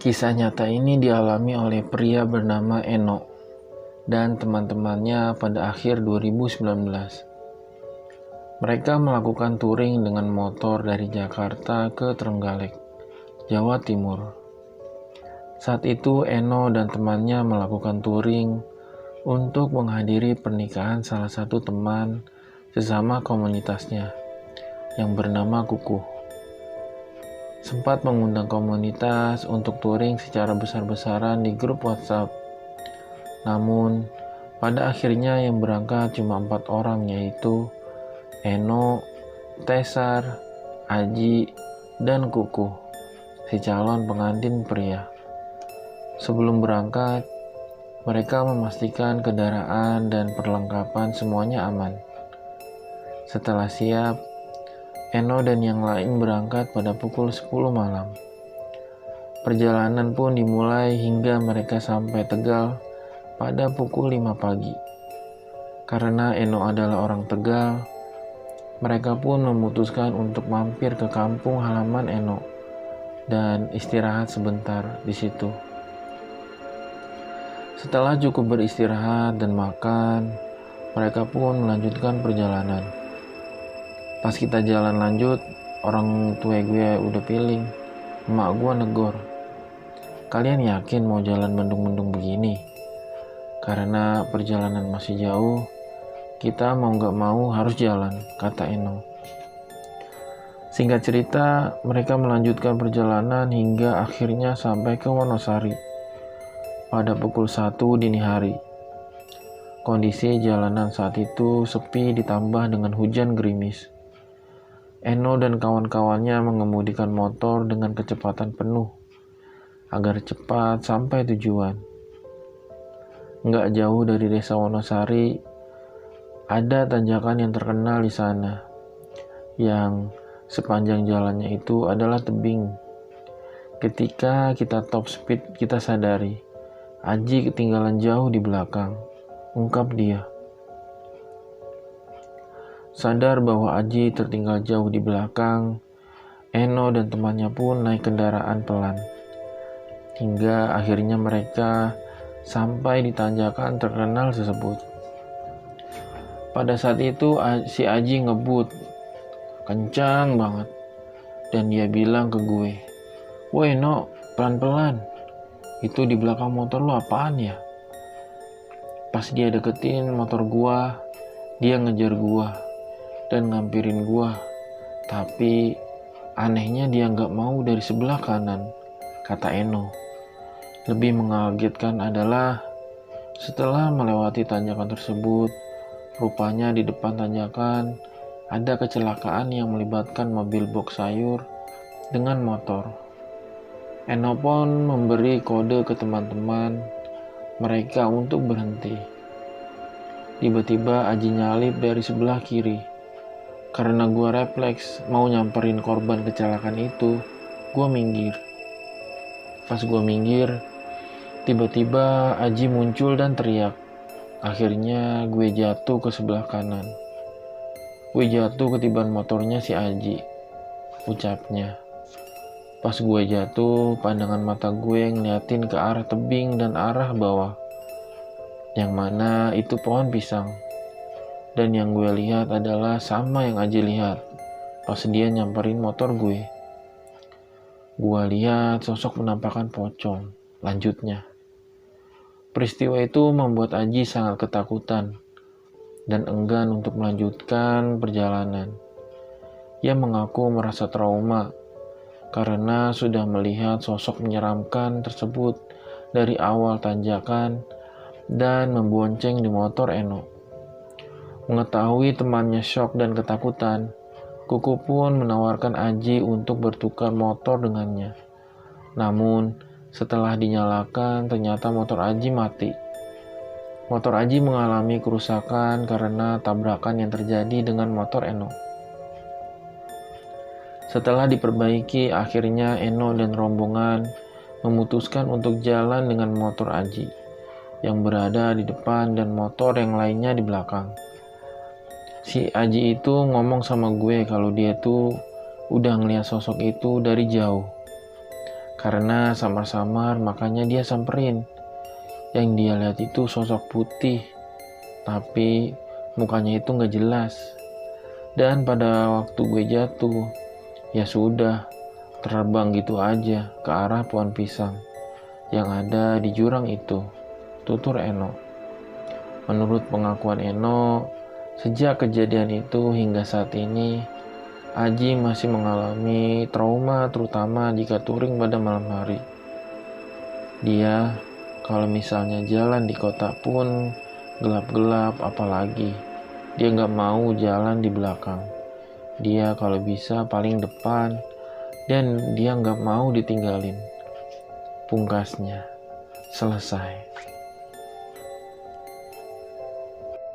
Kisah nyata ini dialami oleh pria bernama Eno dan teman-temannya pada akhir 2019. Mereka melakukan touring dengan motor dari Jakarta ke Trenggalek, Jawa Timur. Saat itu Eno dan temannya melakukan touring untuk menghadiri pernikahan salah satu teman sesama komunitasnya yang bernama Kukuh. Sempat mengundang komunitas untuk touring secara besar-besaran di grup WhatsApp. Namun, pada akhirnya yang berangkat cuma 4 orang, yaitu Eno, Tesar, Aji, dan Kukuh, si calon pengantin pria. Sebelum berangkat, mereka memastikan kendaraan dan perlengkapan semuanya aman. Setelah siap, Eno dan yang lain berangkat pada pukul 10 malam. Perjalanan pun dimulai hingga mereka sampai Tegal pada pukul 5 pagi. Karena Eno adalah orang Tegal, mereka pun memutuskan untuk mampir ke kampung halaman Eno dan istirahat sebentar di situ. Setelah cukup beristirahat dan makan, mereka pun melanjutkan perjalanan. Pas kita jalan lanjut, orang tua gue udah feeling. Emak gue negor, "Kalian yakin mau jalan mendung-mendung begini? Karena perjalanan masih jauh, kita mau gak mau harus jalan," kata Eno. Singkat cerita, mereka melanjutkan perjalanan hingga akhirnya sampai ke Wonosari pada pukul 1 dini hari. Kondisi jalanan saat itu sepi ditambah dengan hujan gerimis. Eno dan kawan-kawannya mengemudikan motor dengan kecepatan penuh agar cepat sampai tujuan. Nggak jauh dari desa Wonosari, ada tanjakan yang terkenal di sana, yang sepanjang jalannya itu adalah tebing. Ketika kita top speed, kita sadari Aji ketinggalan jauh di belakang, ungkap dia. Sadar bahwa Aji tertinggal jauh di belakang, Eno dan temannya pun naik kendaraan pelan. Hingga akhirnya mereka sampai di tanjakan terkenal tersebut. Pada saat itu si Aji ngebut, kencang banget. Dan dia bilang ke gue, "Woi No, pelan-pelan. Itu di belakang motor lo apaan ya?" Pas dia deketin motor gua, dia ngejar gua dan ngampirin gua. Tapi anehnya dia nggak mau dari sebelah kanan, kata Eno. Lebih mengagetkan adalah setelah melewati tanjakan tersebut, rupanya di depan tanjakan ada kecelakaan yang melibatkan mobil box sayur dengan motor. Eno pun memberi kode ke teman-teman mereka untuk berhenti. Tiba-tiba Aji nyalip dari sebelah kiri. Karena gue refleks mau nyamperin korban kecelakaan itu, gue minggir. Pas gue minggir, tiba-tiba Aji muncul dan teriak. Akhirnya gue jatuh ke sebelah kanan. "Gue jatuh ketiban motornya si Aji," ucapnya. Pas gue jatuh, pandangan mata gue ngeliatin ke arah tebing dan arah bawah, yang mana itu pohon pisang. Dan yang gue lihat adalah sama yang Aji lihat pas dia nyamperin motor gue. Gue lihat sosok penampakan pocong, lanjutnya. Peristiwa itu membuat Aji sangat ketakutan dan enggan untuk melanjutkan perjalanan. Ia mengaku merasa trauma karena sudah melihat sosok menyeramkan tersebut dari awal tanjakan dan membonceng di motor Eno. Mengetahui temannya syok dan ketakutan, Kuku pun menawarkan Aji untuk bertukar motor dengannya. Namun, setelah dinyalakan, ternyata motor Aji mati. Motor Aji mengalami kerusakan karena tabrakan yang terjadi dengan motor Eno. Setelah diperbaiki, akhirnya Eno dan rombongan memutuskan untuk jalan dengan motor Aji yang berada di depan dan motor yang lainnya di belakang. Si Aji itu ngomong sama gue kalau dia tuh udah ngeliat sosok itu dari jauh. Karena samar-samar makanya dia samperin. Yang dia lihat itu sosok putih, tapi mukanya itu gak jelas. Dan pada waktu gue jatuh, ya sudah, terbang gitu aja ke arah pohon pisang yang ada di jurang itu, tutur Eno. Menurut pengakuan Eno, sejak kejadian itu hingga saat ini, Aji masih mengalami trauma terutama jika touring pada malam hari. Dia kalau misalnya jalan di kota pun gelap-gelap, apalagi dia nggak mau jalan di belakang. Dia kalau bisa paling depan dan dia nggak mau ditinggalin. Pungkasnya selesai.